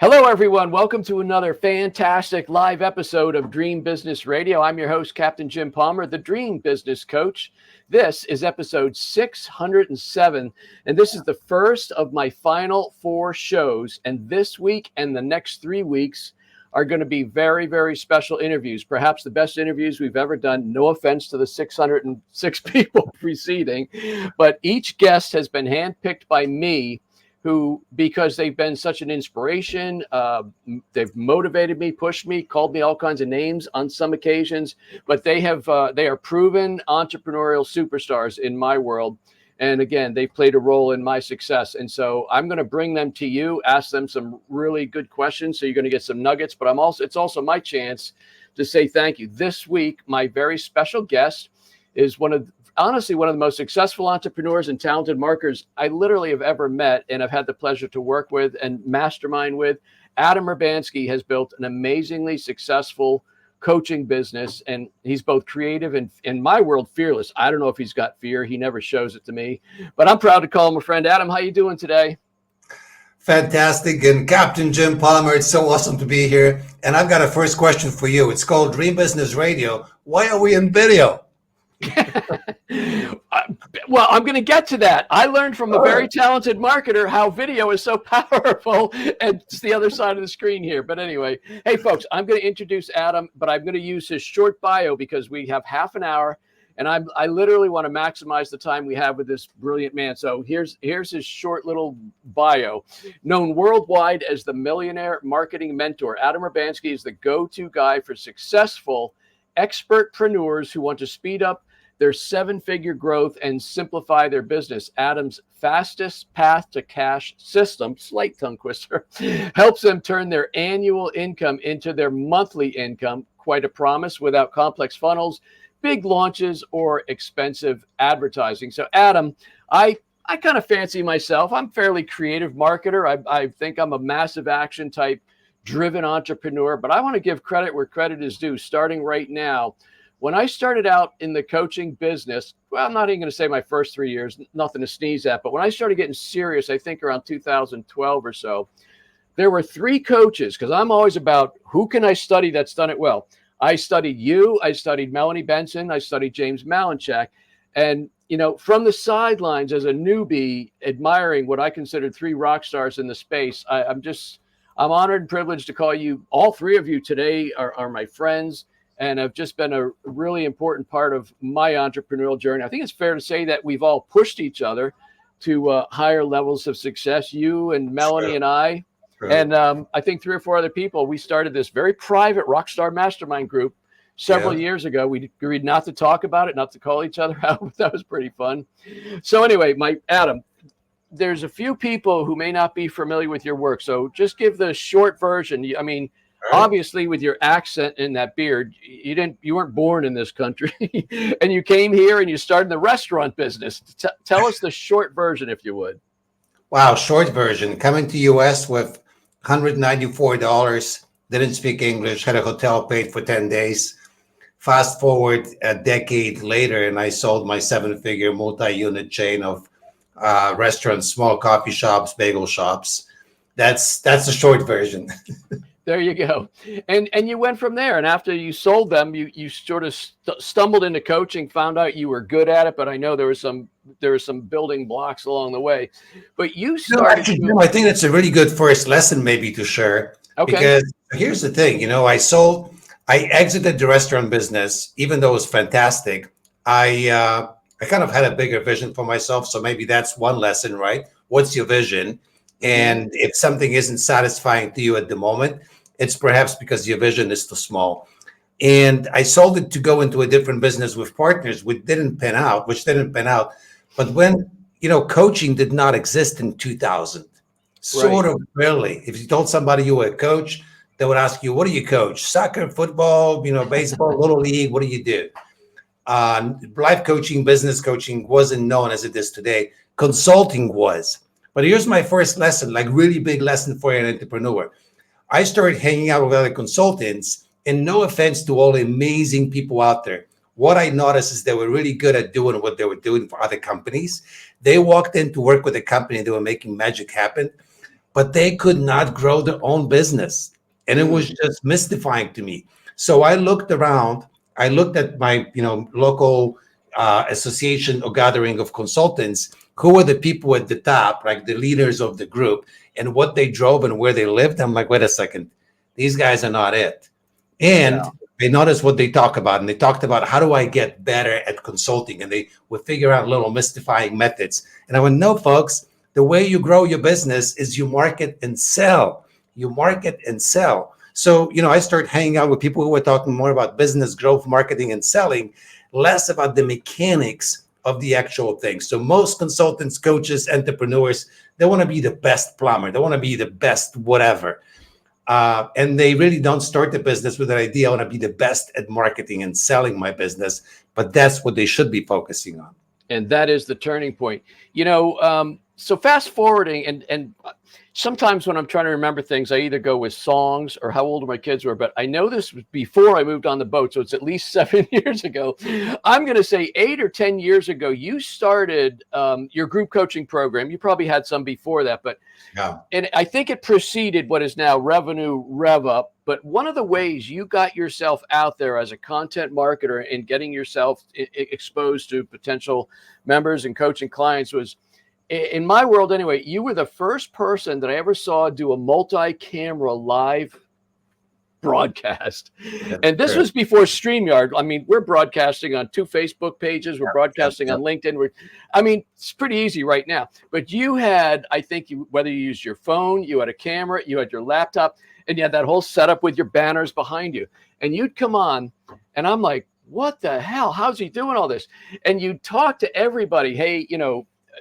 Hello, everyone. Welcome to another fantastic live episode of Dream Business Radio. I'm your host, Captain Jim Palmer, the Dream Business Coach. This is episode 607, and this is the first of my final 4 shows. And this week and the next 3 weeks are going to be very, very special interviews, perhaps the best interviews we've ever done. No offense to the 606 people preceding, but each guest has been handpicked by me, who, because they've been such an inspiration, they've motivated me, pushed me, called me all kinds of names on some occasions, but they are proven entrepreneurial superstars in my world. And again, they've played a role in my success. And so I'm going to bring them to you, ask them some really good questions. So you're going to get some nuggets, but it's also my chance to say thank you. This week, my very special guest is honestly one of the most successful entrepreneurs and talented marketers I literally have ever met and I've had the pleasure to work with and mastermind with. Adam Urbanski has built an amazingly successful coaching business, and he's both creative and, in my world, fearless. I don't know if he's got fear. He never shows it to me, but I'm proud to call him a friend. Adam, how you doing today? Fantastic. And Captain Jim Palmer, it's so awesome to be here. And I've got a first question for you. It's called Dream Business Radio. Why are we in video? Well, I'm going to get to that. I learned from a very talented marketer how video is so powerful, and it's the other side of the screen here. But anyway, hey, folks, I'm going to introduce Adam, but I'm going to use his short bio because we have half an hour, and I literally want to maximize the time we have with this brilliant man. So here's his short little bio. Known worldwide as the Millionaire Marketing Mentor, Adam Urbanski is the go-to guy for successful expert-preneurs who want to speed up their 7-figure growth and simplify their business. Adam's fastest path to cash system, slight tongue twister, helps them turn their annual income into their monthly income. Quite a promise without complex funnels, big launches, or expensive advertising. So Adam, I kind of fancy myself. I'm a fairly creative marketer. I think I'm a massive action type driven entrepreneur, but I want to give credit where credit is due, starting right now. When I started out in the coaching business, well, I'm not even going to say my first 3 years, nothing to sneeze at, but when I started getting serious, I think around 2012 or so, there were 3 coaches, because I'm always about who can I study that's done it well. I studied you, I studied Melanie Benson, I studied James Malinchak, and from the sidelines as a newbie, admiring what I considered 3 rock stars in the space, I'm honored and privileged to call you, all 3 of you today are my friends, and have just been a really important part of my entrepreneurial journey. I think it's fair to say that we've all pushed each other to higher levels of success, you and Melanie and I. Sure. And I think 3 or 4 other people. We started this very private Rockstar Mastermind group several years ago. We agreed not to talk about it, not to call each other out. That was pretty fun. So anyway, Adam, there's a few people who may not be familiar with your work. So just give the short version. I mean, obviously, with your accent and that beard, you weren't born in this country, and you came here and you started the restaurant business. Tell us the short version, if you would. Wow, short version. Coming to U.S. with $194, didn't speak English, had a hotel paid for 10 days. Fast forward a decade later, and I sold my 7-figure multi-unit chain of restaurants, small coffee shops, bagel shops. That's the short version. There you go. And you went from there. And after you sold them, you sort of stumbled into coaching, found out you were good at it. But I know there were some building blocks along the way. But you started. Jim, I think that's a really good first lesson maybe to share. Okay. Because here's the thing, I exited the restaurant business, even though it was fantastic. I kind of had a bigger vision for myself. So maybe that's one lesson, right? What's your vision? And if something isn't satisfying to you at the moment, it's perhaps because your vision is too small. And I sold it to go into a different business with partners, which didn't pan out. But when, coaching did not exist in 2000, sort of barely. If you told somebody you were a coach, they would ask you, what do you coach? Soccer, football, baseball, little league, what do you do? Life coaching, business coaching wasn't known as it is today. Consulting was. But here's my first lesson, like really big lesson for an entrepreneur. I started hanging out with other consultants, and no offense to all the amazing people out there. What I noticed is they were really good at doing what they were doing for other companies. They walked in to work with a company, they were making magic happen. but they could not grow their own business. And it was just mystifying to me. So I looked around, I looked at my, local association or gathering of consultants, who were the people at the top, like the leaders of the group, and what they drove and where they lived. I'm like, wait a second, these guys are not it. And they noticed what they talk about, and they talked about, how do I get better at consulting? And they would figure out little mystifying methods. And I went, no, folks, the way you grow your business is you market and sell. You market and sell. So, I started hanging out with people who were talking more about business growth, marketing, and selling, less about the mechanics of the actual thing. So most consultants, coaches, entrepreneurs, they want to be the best plumber. They want to be the best whatever. And they really don't start the business with an idea, I want to be the best at marketing and selling my business. But that's what they should be focusing on. And that is the turning point. So fast forwarding, and sometimes when I'm trying to remember things, I either go with songs or how old my kids were. But I know this was before I moved on the boat, so it's at least 7 years ago. I'm going to say 8 or 10 years ago, you started your group coaching program. You probably had some before that, but and I think it preceded what is now Revenue Rev Up. But one of the ways you got yourself out there as a content marketer and getting yourself exposed to potential members and coaching clients was, in my world anyway, you were the first person that I ever saw do a multi-camera live broadcast. And this was before StreamYard. I mean, we're broadcasting on 2 Facebook pages. We're broadcasting on LinkedIn. It's pretty easy right now. But you had, I think, whether you used your phone, you had a camera, you had your laptop, and you had that whole setup with your banners behind you. And you'd come on, and I'm like, what the hell? How's he doing all this? And you'd talk to everybody. Hey,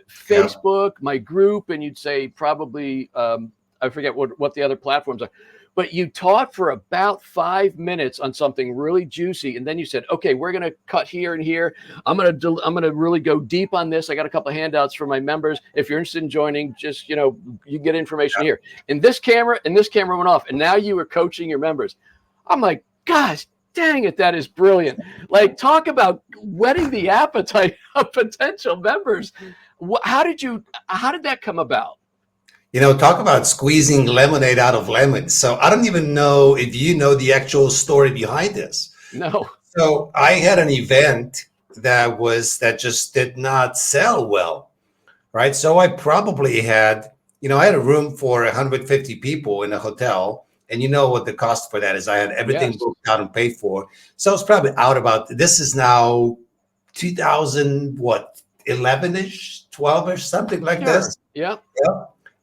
Facebook, my group, and you'd say probably, I forget what the other platforms are. But you taught for about 5 minutes on something really juicy, and then you said, "Okay, we're going to cut here and here. I'm going to really go deep on this. I got a couple of handouts for my members. If you're interested in joining, just you get information here." And this camera went off, and now you were coaching your members. I'm like, gosh, dang it, that is brilliant! Like, talk about whetting the appetite of potential members. How did that come about? Talk about squeezing lemonade out of lemons. So I don't even know if you know the actual story behind this. No. So I had an event that just did not sell well, right? So I probably had, I had a room for 150 people in a hotel, and you know what the cost for that is. I had everything booked out and paid for. So I was probably out about, this is now 2011-ish, 12-ish, something like this. Yeah.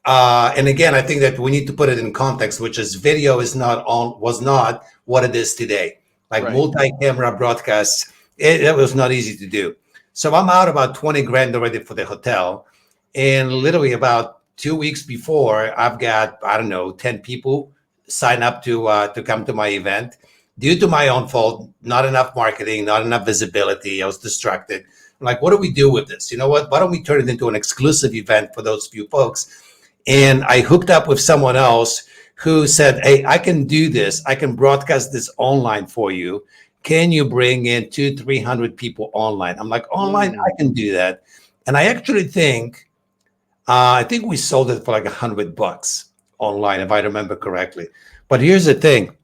And again, I think that we need to put it in context, which is video was not what it is today. Like multi-camera broadcasts, it was not easy to do. So I'm out about 20 grand already for the hotel. And literally about 2 weeks before, I've got, 10 people sign up to come to my event. Due to my own fault, not enough marketing, not enough visibility. I was distracted. I'm like, what do we do with this? You know what? Why don't we turn it into an exclusive event for those few folks? And I hooked up with someone else who said, hey, I can do this. I can broadcast this online for you. Can you bring in 200-300 people online? I'm like, online, I can do that. And I actually think we sold it for like $100 online, if I remember correctly. But here's the thing.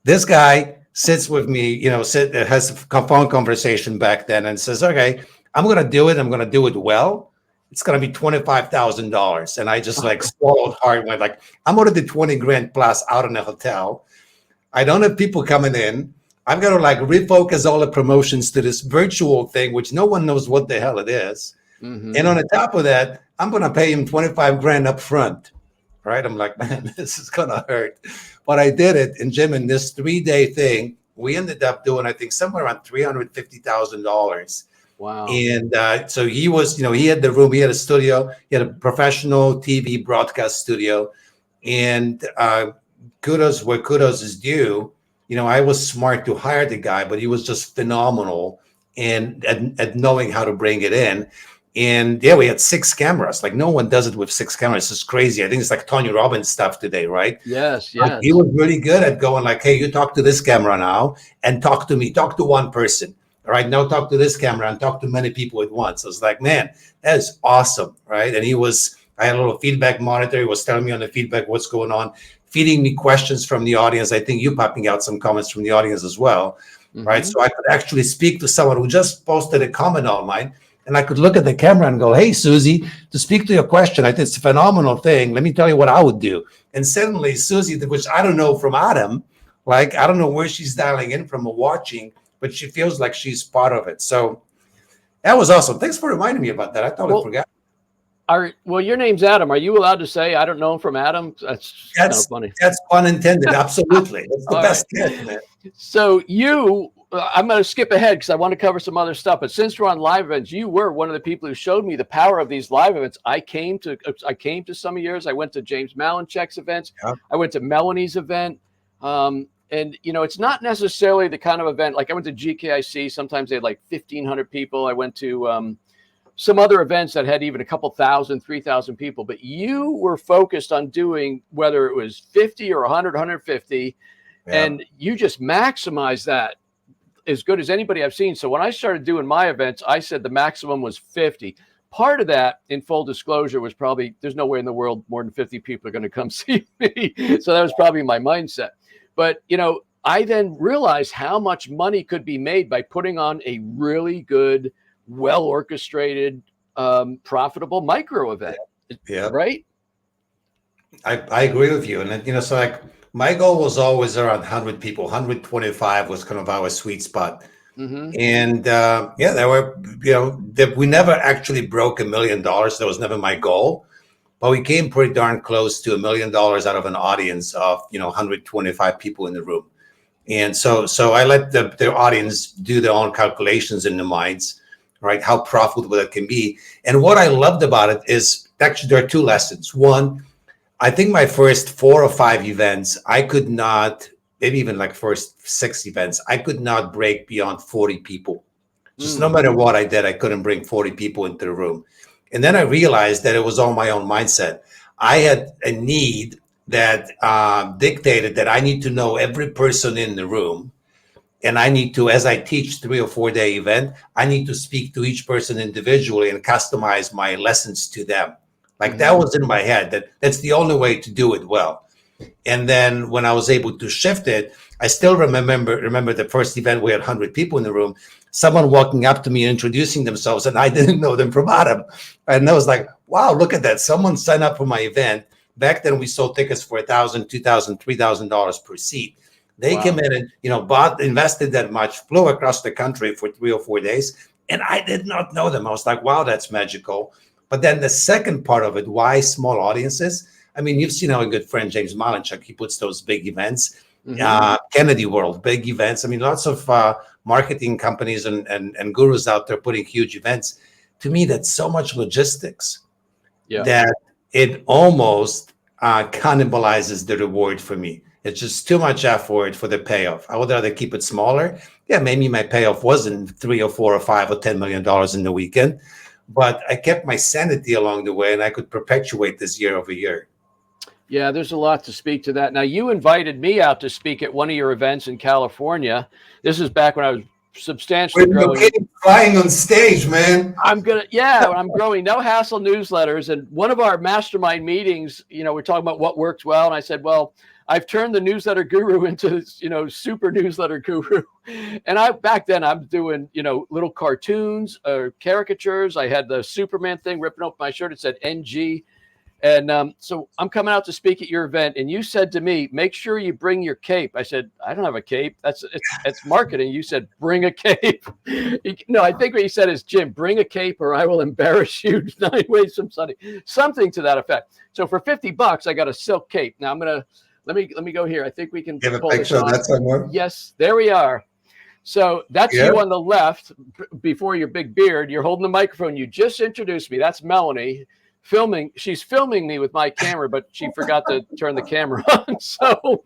This guy sits with me, has a phone conversation back then and says, okay, I'm going to do it. I'm going to do it well. It's going to be $25,000. And I just swallowed hard. Went like, I'm already 20 grand plus out in a hotel. I don't have people coming in. I've got to refocus all the promotions to this virtual thing, which no one knows what the hell it is. Mm-hmm. And on the top of that, I'm going to pay him 25 grand up front. Right? I'm like, man, this is going to hurt. But I did it. And Jim, in this 3-day thing, we ended up doing, I think, somewhere around $350,000. Wow. And so he was, he had the room, he had a studio, he had a professional TV broadcast studio. And kudos where kudos is due. I was smart to hire the guy, but he was just phenomenal and at knowing how to bring it in. And we had 6 cameras. Like, no one does it with 6 cameras. It's crazy. I think it's like Tony Robbins stuff today, right? Yes. He was really good at going like, hey, you talk to this camera now and talk to me, talk to one person. All right, now talk to this camera and talk to many people at once. I was like, man, that is awesome, right? And he was, I had a little feedback monitor. It was telling me on the feedback what's going on, feeding me questions from the audience. I think you popping out some comments from the audience as well, right? So I could actually speak to someone who just posted a comment online, and I could look at the camera and go, hey, Susie, to speak to your question, I think it's a phenomenal thing. Let me tell you what I would do. And suddenly Susie, which I don't know from Adam, like, I don't know where she's dialing in from or watching, but she feels like she's part of it. So that was awesome. Thanks for reminding me about that. I totally forgot. Well, your name's Adam. Are you allowed to say I don't know him from Adam? That's kind of funny. That's pun intended. Absolutely. It's the best gift, man. So I'm going to skip ahead because I want to cover some other stuff. But since we're on live events, you were one of the people who showed me the power of these live events. I came to some of yours. I went to James Malinchek's events. Yeah. I went to Melanie's event. And, it's not necessarily the kind of event, like I went to GKIC. Sometimes they had like 1,500 people. I went to some other events that had even a couple thousand, 3,000 people. But you were focused on doing, whether it was 50 or 100, 150, and you just maximized that as good as anybody I've seen. So when I started doing my events, I said the maximum was 50. Part of that, in full disclosure, was probably there's no way in the world more than 50 people are going to come see me. So that was probably my mindset. But, I then realized how much money could be made by putting on a really good, well-orchestrated, profitable micro event. Yeah. Right? I agree with you. And, so like my goal was always around 100 people. 125 was kind of our sweet spot. And there were, we never actually broke $1 million. That was never my goal. But we came pretty darn close to $1 million out of an audience of, 125 people in the room. And so I let the audience do their own calculations in their minds, right? How profitable it can be. And what I loved about it is actually there are two lessons. One, I think my first 4 or 5 events, I could not, maybe even like first 6 events, I could not break beyond 40 people. Just no matter what I did, I couldn't bring 40 people into the room. And then I realized that it was all my own mindset. I had a need that dictated that I need to know every person in the room. And I need to, as I teach 3 or 4 day event, I need to speak to each person individually and customize my lessons to them. Like that was in my head, that's the only way to do it well. And then when I was able to shift it, I still remember the first event, we had 100 people in the room, someone walking up to me and introducing themselves, and I didn't know them from Adam. And I was like, wow, look at that. Someone signed up for my event. Back then we sold tickets for $1,000, $2,000, $3,000 per seat. They came in and invested that much, flew across the country for 3 or 4 days. And I did not know them. I was like, wow, that's magical. But then the second part of it, why small audiences? I mean, you've seen our good friend, James Malinchek, he puts those big events, Kennedy World, big events. I mean, lots of marketing companies and gurus out there putting huge events. To me, that's so much logistics that it almost cannibalizes the reward for me. It's just too much effort for the payoff. I would rather keep it smaller. Yeah, maybe my payoff wasn't 3 or 4 or 5 or $10 million in the weekend, but I kept my sanity along the way, and I could perpetuate this year over year. Yeah, there's a lot to speak to that. Now, you invited me out to speak at one of your events in California. This is back when I was substantially growing. Flying on stage, man. I'm growing No Hassle newsletters. And one of our mastermind meetings, we're talking about what works well. And I said, well, I've turned the newsletter guru into, super newsletter guru. And back then I'm doing, little cartoons or caricatures. I had the Superman thing ripping open my shirt. It said NG. And so I'm coming out to speak at your event, and you said to me, make sure you bring your cape. I said, I don't have a cape. It's marketing. You said, bring a cape. No, I think what you said is, Jim, bring a cape or I will embarrass you 9 ways from Sunday. Something to that effect. So for $50, I got a silk cape. Now let me go here. I think we can pull this on. That somewhere? Yes, there we are. So that's you on the left before your big beard. You're holding the microphone. You just introduced me. That's Melanie. She's filming me with my camera, but she forgot to turn the camera on. So,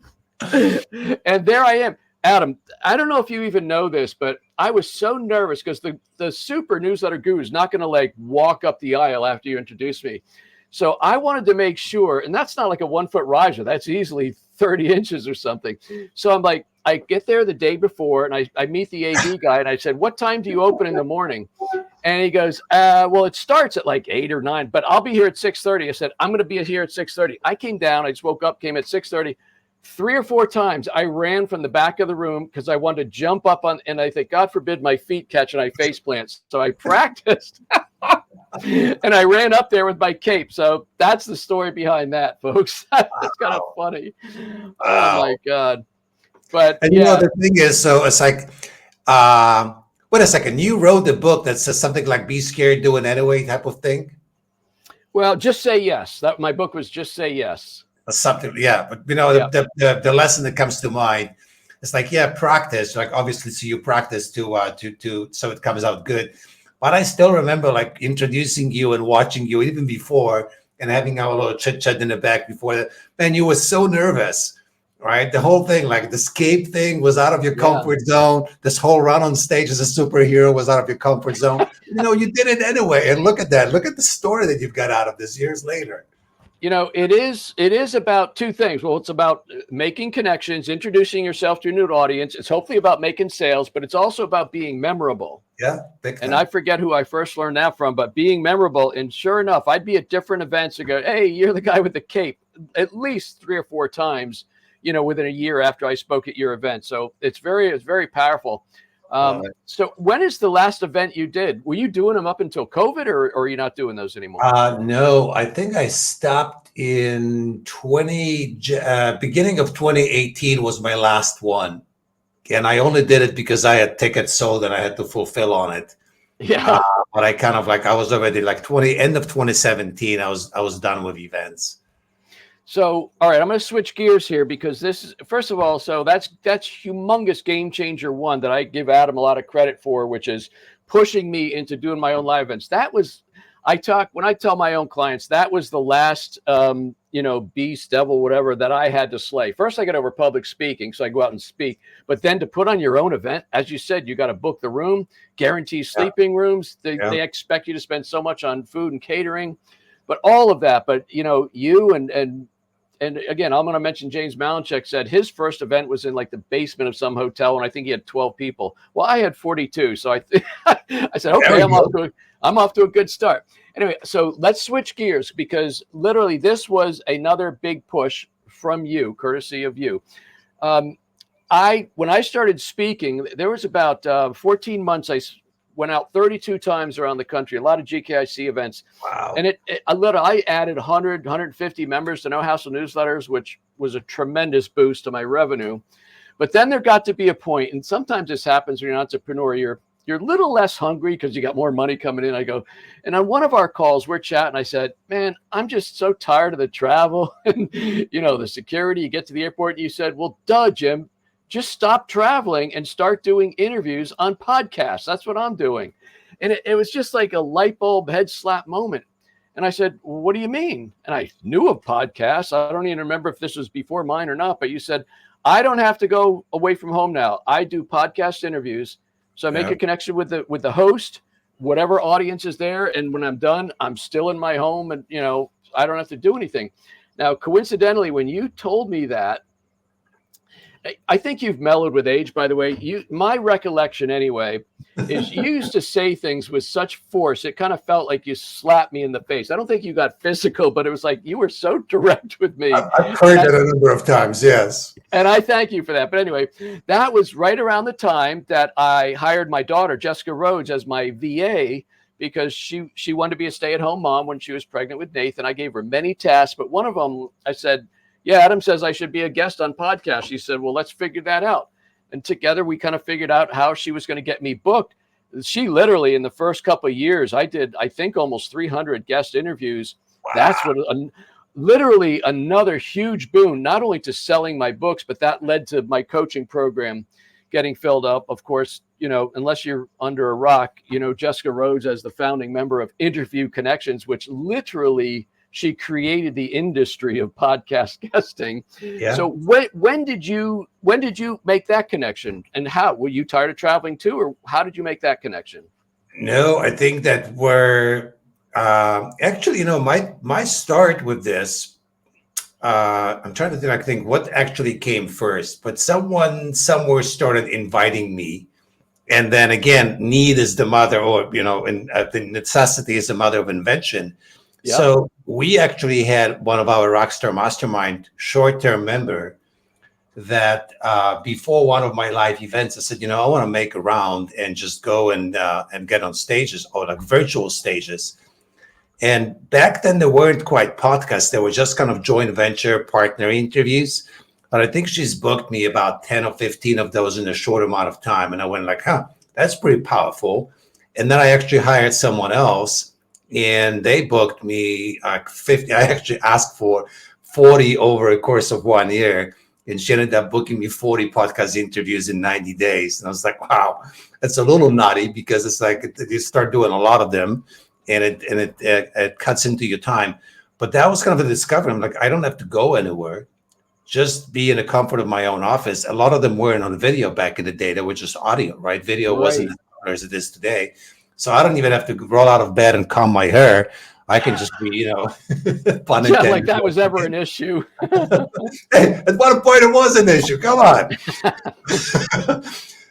and there I am. Adam, I don't know if you even know this, but I was so nervous because the super newsletter guru is not going to walk up the aisle after you introduce me. So I wanted to make sure, and that's not like a 1 foot riser. That's easily 30 inches or something. So I'm like, I get there the day before and I meet the AV guy and I said, what time do you open in the morning? And he goes, well, it starts at like 8 or 9, but I'll be here at 6:30. I said, I'm going to be here at 6:30. I came down. I just woke up, came at 6:30. 3 or 4 times I ran from the back of the room because I wanted to jump up on, and I think, God forbid my feet catch and I face plant. So I practiced and I ran up there with my cape. So that's the story behind that, folks. It's kind of funny. Oh my God. But and the thing is, so it's like, wait a second, you wrote the book that says something like "Be scared, do it anyway" type of thing. Well, just say yes. That my book was Just Say Yes. Something, yeah. But the lesson that comes to mind, it's like, practice. Like obviously, so you practice to so it comes out good. But I still remember like introducing you and watching you even before, and having our little chit chat in the back before that. Man, you were so nervous, right? The whole thing, like the escape thing, was out of your comfort zone. This whole run on stage as a superhero was out of your comfort zone. You did it anyway. And look at that. Look at the story that you've got out of this years later. It is about 2 things. Well, it's about making connections, introducing yourself to a new audience. It's hopefully about making sales, but it's also about being memorable. Yeah. Big time. And I forget who I first learned that from, but being memorable. And sure enough, I'd be at different events and go, hey, you're the guy with the cape, at least 3 or 4 times, within a year after I spoke at your event. So it's very powerful. So when is the last event you did? Were you doing them up until COVID, or are you not doing those anymore? No, I think I stopped in beginning of 2018 was my last one. And I only did it because I had tickets sold and I had to fulfill on it. Yeah. But I kind of I was already like end of 2017. I was done with events. So, all right, I'm going to switch gears here because this is, first of all, so that's humongous game changer 1 that I give Adam a lot of credit for, which is pushing me into doing my own live events. That was, when I tell my own clients, that was the last, beast, devil, whatever that I had to slay. First, I got over public speaking, so I go out and speak, but then to put on your own event, as you said, you got to book the room, guarantee sleeping rooms. They expect you to spend so much on food and catering, but all of that. But, you and again, I'm going to mention James Malinchek said his first event was in like the basement of some hotel, and I think he had 12 people. Well, I had 42, so I said, okay, I'm off to a good start. Anyway, so let's switch gears because literally this was another big push from you, courtesy of you. When I started speaking, there was about 14 months. I went out 32 times around the country, a lot of GKIC events. Wow. And I added 100, 150 members to No Hassle newsletters, which was a tremendous boost to my revenue. But then there got to be a point, and sometimes this happens when you're an entrepreneur, you're a little less hungry because you got more money coming in. I go, and on one of our calls, we're chatting. I said, man, I'm just so tired of the travel and, the security. You get to the airport and you said, well, duh, Jim, just stop traveling and start doing interviews on podcasts. That's what I'm doing. And it was just like a light bulb head slap moment. And I said, well, what do you mean? And I knew of podcasts. I don't even remember if this was before mine or not, but you said, I don't have to go away from home now. I do podcast interviews. So I make a connection with the host, whatever audience is there. And when I'm done, I'm still in my home and, I don't have to do anything. Now, coincidentally, when you told me that, I think you've mellowed with age, by the way. My recollection anyway, is you used to say things with such force. It kind of felt like you slapped me in the face. I don't think you got physical, but it was like you were so direct with me. I've heard that a number of times, yes. And I thank you for that. But anyway, that was right around the time that I hired my daughter, Jessica Rhodes, as my VA, because she wanted to be a stay-at-home mom when she was pregnant with Nathan. I gave her many tasks, but one of them, I said, yeah, Adam says I should be a guest on podcast. She said, well, let's figure that out. And together we kind of figured out how she was going to get me booked. She literally, in the first couple of years, I did, I think, almost 300 guest interviews. Wow. That's what literally another huge boon, not only to selling my books, but that led to my coaching program getting filled up. Of course, unless you're under a rock, Jessica Rhodes as the founding member of Interview Connections, which literally she created the industry of podcast guesting. Yeah. So when did you make that connection, and how? Were you tired of traveling too, or how did you make that connection? No, I think that we're actually, my start with this. I'm trying to think what actually came first, but someone somewhere started inviting me And then again, need is the mother, or and the necessity is the mother of invention. Yep. So we actually had one of our Rockstar Mastermind short-term member that before one of my live events, I said, I want to make a round and just go and get on stages, or like virtual stages. And back then there weren't quite podcasts. There were just kind of joint venture partner interviews. But I think she's booked me about 10 or 15 of those in a short amount of time. And I went like, that's pretty powerful. And then I actually hired someone else and they booked me 50. I actually asked for 40 over a course of 1 year. And she ended up booking me 40 podcast interviews in 90 days. And I was like, wow, that's a little nutty, because it's like you start doing a lot of them and it cuts into your time. But that was kind of a discovery. I'm like, I don't have to go anywhere. Just be in the comfort of my own office. A lot of them weren't on video back in the day. They were just audio, right? Video wasn't as popular as it is today. So I don't even have to roll out of bed and comb my hair. I can just be, pun intended. Like that was ever an issue. At one point it was an issue. Come on.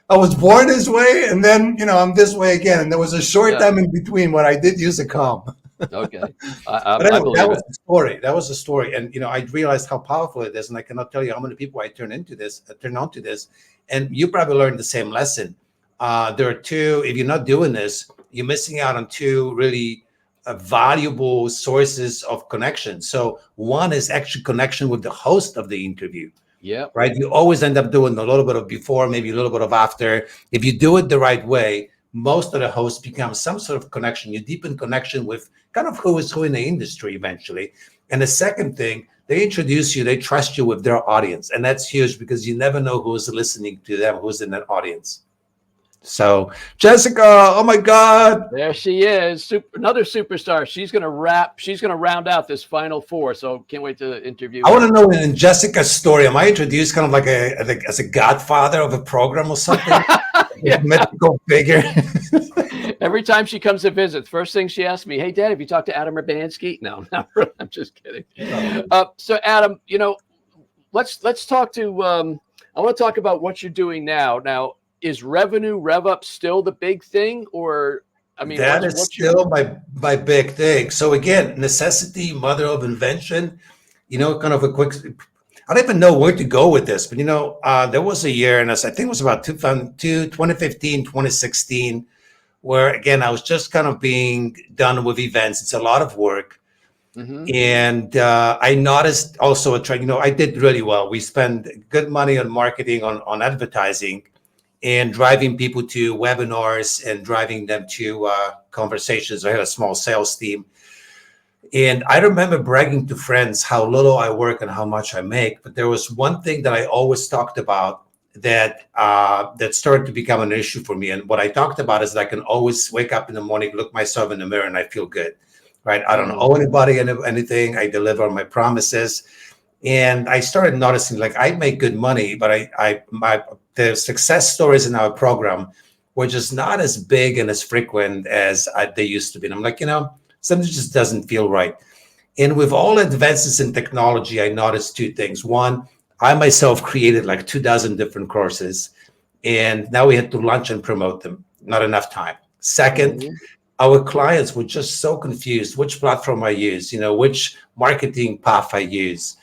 I was born this way, and then, I'm this way again. And there was a short time in between when I did use a comb. Okay. But anyway, that was the story. That was the story. And, I realized how powerful it is. And I cannot tell you how many people I turn on to this. And you probably learned the same lesson. There are two, if you're not doing this, you're missing out on two really valuable sources of connection. So one is actually connection with the host of the interview. Yeah. Right. You always end up doing a little bit of before, maybe a little bit of after. If you do it the right way, most of the hosts become some sort of connection. You deepen connection with kind of who is who in the industry eventually. And the second thing, they introduce you, they trust you with their audience. And that's huge, because you never know who's listening to them, who's in that audience. So Jessica, oh my God. There she is. Another superstar. She's going to round out this final four. So can't wait to interview her. I want to know, in Jessica's story, am I introduced kind of like as a godfather of a program or something? Yeah. Go figure. Every time she comes to visit, first thing she asks me, hey, Dad, have you talked to Adam Urbanski? No, not really. I'm just kidding. So Adam, let's talk to, I want to talk about what you're doing now. Now, is revenue rev up still the big thing, or that is still my big thing. So again, necessity, mother of invention. Kind of a quick. I don't even know where to go with this, but there was a year, and I think it was about 2015, 2016, where again I was just kind of being done with events. It's a lot of work. Mm-hmm. And I noticed also a trend. I did really well. We spent good money on marketing, on advertising, and driving people to webinars and driving them to conversations. I had a small sales team. And I remember bragging to friends how little I work and how much I make. But there was one thing that I always talked about that started to become an issue for me. And what I talked about is that I can always wake up in the morning, look myself in the mirror, and I feel good, right? I don't owe anybody anything. I deliver on my promises. And I started noticing, like, I make good money, but the success stories in our program were just not as big and as frequent as they used to be. And I'm like, something just doesn't feel right. And with all advances in technology, I noticed two things. One, I myself created like 24 different courses, and now we had to launch and promote them. Not enough time. Second, our clients were just so confused which platform I use, which marketing path I use.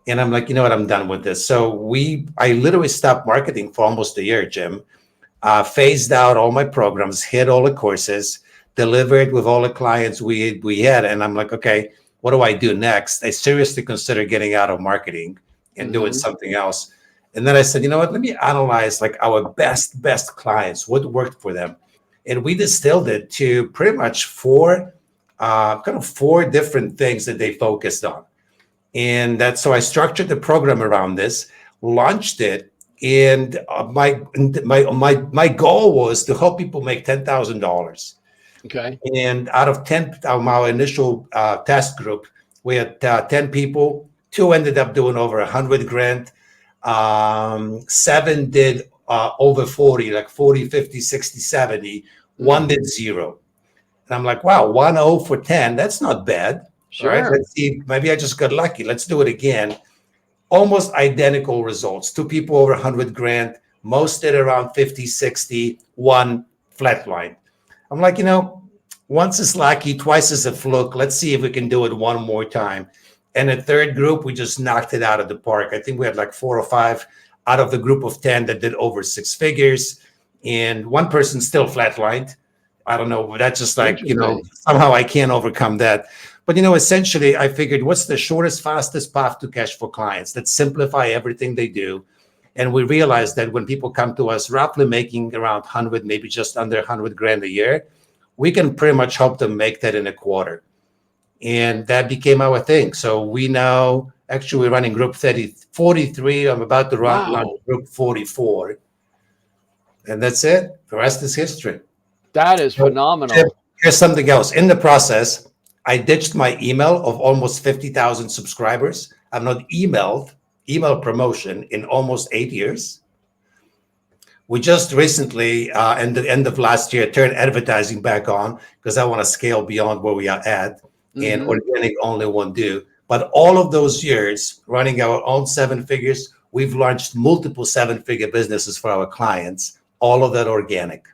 And I'm like, what, I'm done with this. So I literally stopped marketing for almost a year, Jim. Phased out all my programs, hit all the courses, delivered with all the clients we had. And I'm like, okay, what do I do next? I seriously consider getting out of marketing and doing something else. And then I said, what, let me analyze like our best clients, what worked for them. And we distilled it to pretty much four different things that they focused on. And so I structured the program around this, launched it, and my goal was to help people make $10,000. Okay. And out of 10 of our initial test group, we had 10 people. 2 ended up doing over 100 grand. 7 did over 40, like 40, 50, 60, 70. 1 did 0. And I'm like, wow, 1 for 10. That's not bad. Sure. All right, let's see. Maybe I just got lucky. Let's do it again. Almost identical results. 2 people over 100 grand. Most did around 50, 60, one flatline. I'm like, once is lucky, twice is a fluke. Let's see if we can do it one more time. And the third group, we just knocked it out of the park. I think we had like 4 or 5 out of the group of 10 that did over 6 figures. And one person still flatlined. I don't know. That's just like, somehow I can't overcome that. But, essentially, I figured what's the shortest, fastest path to cash for clients? Let's simplify everything they do. And we realized that when people come to us roughly making around 100, maybe just under 100 grand a year, we can pretty much help them make that in a quarter. And that became our thing. So we now, actually, we're running group 43. I'm about to run group 44. And that's it. The rest is history. That is phenomenal. Here's something else. In the process, I ditched my email of almost 50,000 subscribers. I've not email promotion in almost 8 years. We just recently, at the end of last year, turned advertising back on because I want to scale beyond where we are at, and organic only won't do. But all of those years running our own 7 figures, we've launched multiple 7-figure businesses for our clients, all of that organic.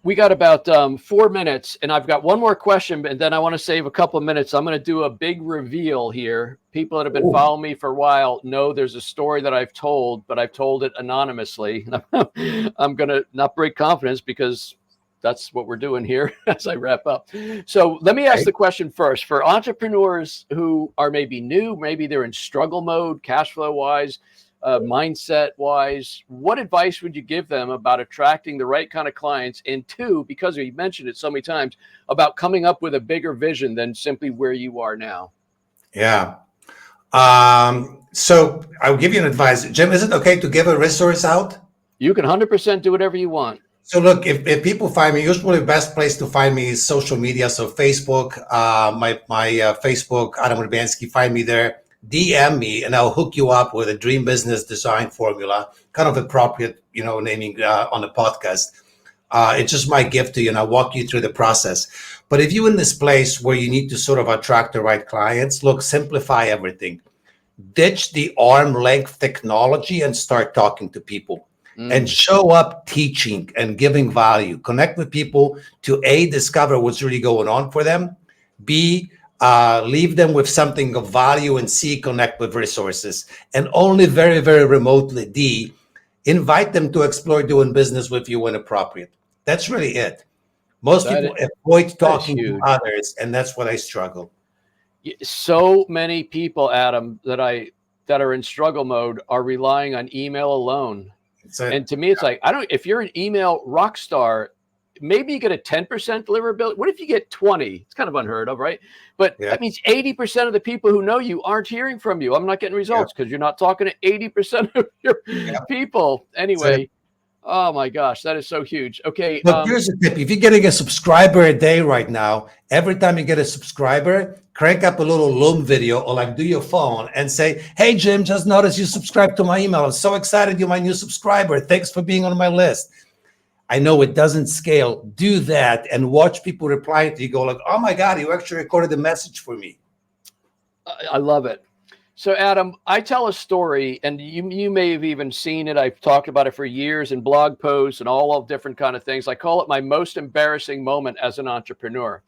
We got about 4 minutes, and I've got one more question, and then I want to save a couple of minutes. I'm going to do a big reveal here. People that have been following me for a while know there's a story that I've told, but I've told it anonymously. I'm going to not break confidence because that's what we're doing here as I wrap up. So let me ask the question first. For entrepreneurs who are maybe new, maybe they're in struggle mode, cash flow wise, mindset wise, what advice would you give them about attracting the right kind of clients? And 2, because you mentioned it so many times, about coming up with a bigger vision than simply where you are now? Yeah. So I'll give you an advice. Jim, is it okay to give a resource out? You can 100% do whatever you want. So look, if people find me, usually the best place to find me is social media. So Facebook, my Facebook, Adam Urbanski, find me there. DM me and I'll hook you up with a dream business design formula, kind of appropriate, naming on the podcast. It's just my gift to you, and I'll walk you through the process. But if you're in this place where you need to sort of attract the right clients, look, simplify everything. Ditch the arm length technology and start talking to people. And show up teaching and giving value. Connect with people to A, discover what's really going on for them. B, leave them with something of value, and C, connect with resources. And only very, very remotely, D, invite them to explore doing business with you when appropriate. That's really it. Most people avoid talking to others, and that's what I struggle. So many people, Adam, that are in struggle mode are relying on email alone. And to me, it's like, if you're an email rock star, maybe you get a 10% deliverability. What if you get 20? It's kind of unheard of, right? But that means 80% of the people who know you aren't hearing from you. I'm not getting results because you're not talking to 80% of your people. Anyway, oh my gosh, that is so huge. Okay. Look, here's a tip. If you're getting a subscriber a day right now, every time you get a subscriber, crank up a little Loom video or do your phone and say, hey, Jim, just noticed you subscribed to my email. I'm so excited you're my new subscriber. Thanks for being on my list. I know it doesn't scale. Do that and watch people reply to you. Go like, oh my God, you actually recorded a message for me. I love it. So Adam, I tell a story, and you may have even seen it. I've talked about it for years in blog posts and all of different kind of things. I call it my most embarrassing moment as an entrepreneur.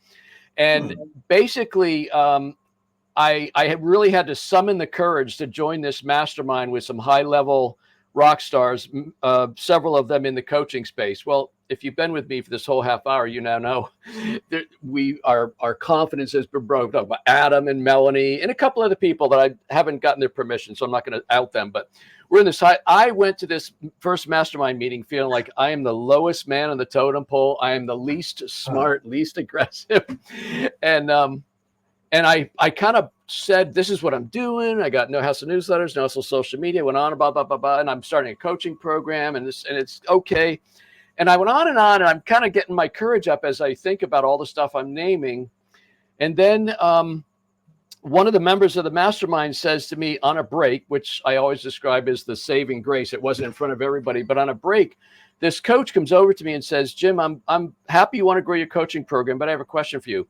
And basically, I really had to summon the courage to join this mastermind with some high-level rock stars, several of them in the coaching space. Well, if you've been with me for this whole half hour, you now know that our confidence has been broken up by Adam and Melanie and a couple other people that I haven't gotten their permission, so I'm not going to out them. But we're in this. I went to this first mastermind meeting feeling like I am the lowest man on the totem pole. I am the least smart, least aggressive, and I kind of said, this is what I'm doing. I got No Hassle newsletters, No Hustle social media, went on, blah, blah, blah, blah. And I'm starting a coaching program and it's okay. And I went on, and I'm kind of getting my courage up as I think about all the stuff I'm naming. And then one of the members of the mastermind says to me on a break, which I always describe as the saving grace. It wasn't in front of everybody, but on a break, this coach comes over to me and says, Jim, I'm happy you want to grow your coaching program, but I have a question for you.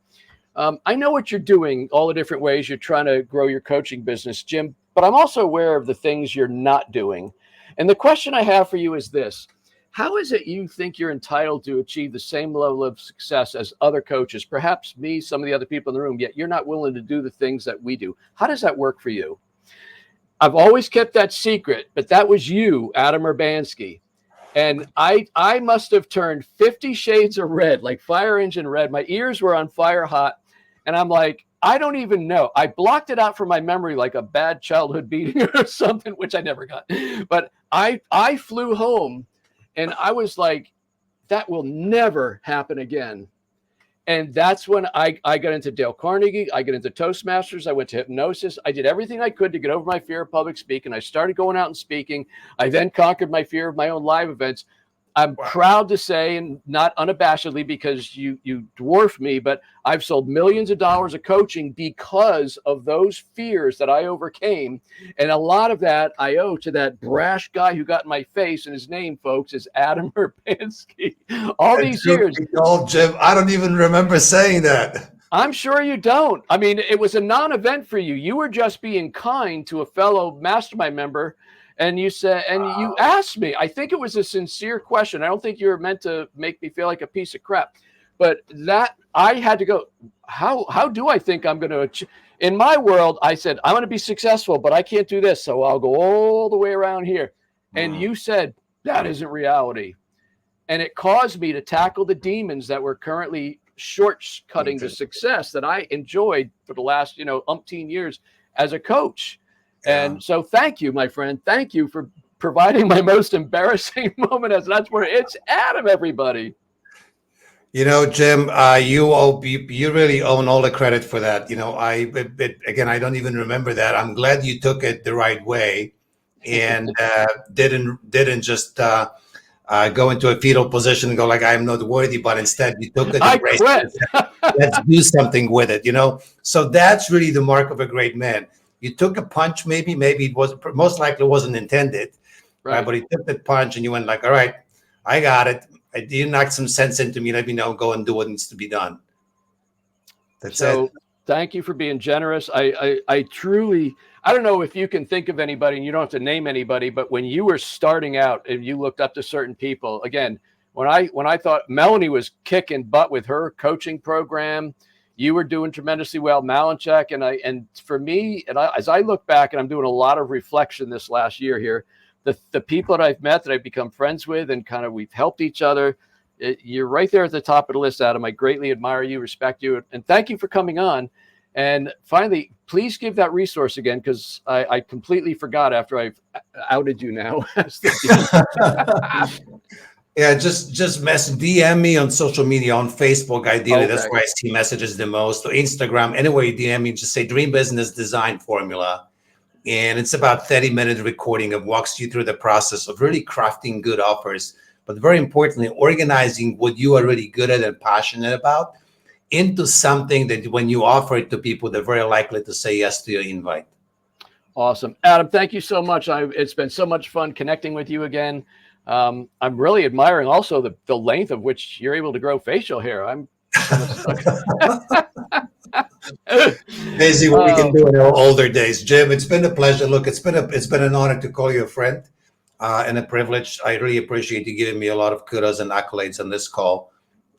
I know what you're doing, all the different ways you're trying to grow your coaching business, Jim, but I'm also aware of the things you're not doing. And the question I have for you is this: how is it you think you're entitled to achieve the same level of success as other coaches, perhaps me, some of the other people in the room, yet you're not willing to do the things that we do? How does that work for you? I've always kept that secret, but that was you, Adam Urbanski. And I must have turned 50 shades of red, like fire engine red. My ears were on fire hot. And I'm like, I don't even know. I blocked it out from my memory like a bad childhood beating or something, which I never got. But I flew home and I was like, that will never happen again. And that's when I got into Dale Carnegie. I got into Toastmasters. I went to hypnosis. I did everything I could to get over my fear of public speaking. I started going out and speaking. I then conquered my fear of my own live events. I'm proud to say, and not unabashedly because you dwarf me, but I've sold millions of dollars of coaching because of those fears that I overcame. And a lot of that I owe to that brash guy who got in my face, and his name, folks, is Adam Urbanski. All these years. Oh, Jim, I don't even remember saying that. I'm sure you don't. I mean, it was a non-event for you. You were just being kind to a fellow mastermind member. And you said, and you asked me, I think it was a sincere question. I don't think you were meant to make me feel like a piece of crap, but that I had to go, how do I think I'm going to, in my world, I said, I'm going to be successful, but I can't do this. So I'll go all the way around here. And you said, that isn't reality. And it caused me to tackle the demons that were currently shortcutting the success that I enjoyed for the last, umpteen years as a coach. And so thank you, my friend. Thank you for providing my most embarrassing moment, as that's where it's Adam, everybody. Jim, you really own all the credit for that. Again, I don't even remember that. I'm glad you took it the right way and didn't just go into a fetal position and go like, I'm not worthy, but instead you took it. I quit. Let's do something with it, So that's really the mark of a great man. You took a punch, maybe it was most likely wasn't intended, right? But he took that punch and you went like, all right, I got it. You knocked some sense into me. Let me know, go and do what needs to be done. That's it. Thank you for being generous. I truly, I don't know if you can think of anybody, and you don't have to name anybody, but when you were starting out and you looked up to certain people, again, when I thought Melanie was kicking butt with her coaching program, you were doing tremendously well, Malinchek, and for me, as I look back, and I'm doing a lot of reflection this last year here, the people that I've met, that I've become friends with, and kind of we've helped each other, you're right there at the top of the list, Adam. I greatly admire you, respect you, and thank you for coming on. And finally, please give that resource again, because I completely forgot after I've outed you now. Yeah, just DM me on social media, on Facebook, ideally. Okay. That's where I see messages the most. Or Instagram, anywhere you DM me, just say Dream Business Design Formula. And it's about 30-minute recording that walks you through the process of really crafting good offers, but very importantly, organizing what you are really good at and passionate about into something that when you offer it to people, they're very likely to say yes to your invite. Awesome. Adam, thank you so much. It's been so much fun connecting with you again. I'm really admiring also the length of which you're able to grow facial hair. I'm Amazing what we can do in our older days. Jim, it's been a pleasure. Look, it's been an honor to call you a friend and a privilege. I really appreciate you giving me a lot of kudos and accolades on this call.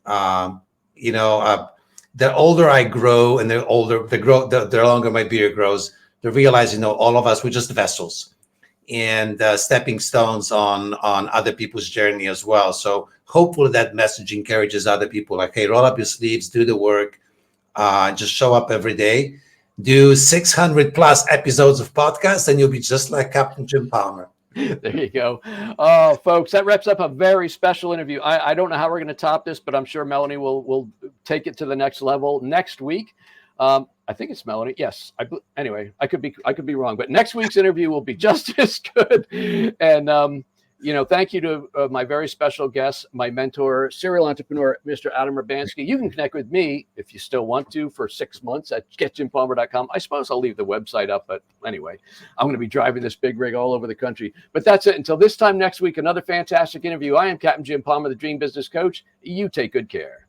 The older I grow and the longer my beard grows, to realize, all of us, we're just vessels and stepping stones on other people's journey as well. So hopefully that message encourages other people like, hey, roll up your sleeves, do the work, just show up every day, do 600 plus episodes of podcasts, and you'll be just like Captain Jim Palmer. There you go. Oh, folks, that wraps up a very special interview. I don't know how we're going to top this, but I'm sure Melanie will take it to the next level next week. I think it's Melanie. Yes. Anyway, I could be wrong, but next week's interview will be just as good. And, thank you to my very special guest, my mentor, serial entrepreneur, Mr. Adam Urbanski. You can connect with me if you still want to for 6 months at getjimpalmer.com. I suppose I'll leave the website up, but anyway, I'm going to be driving this big rig all over the country. But that's it. Until this time next week, another fantastic interview. I am Captain Jim Palmer, the Dream Business Coach. You take good care.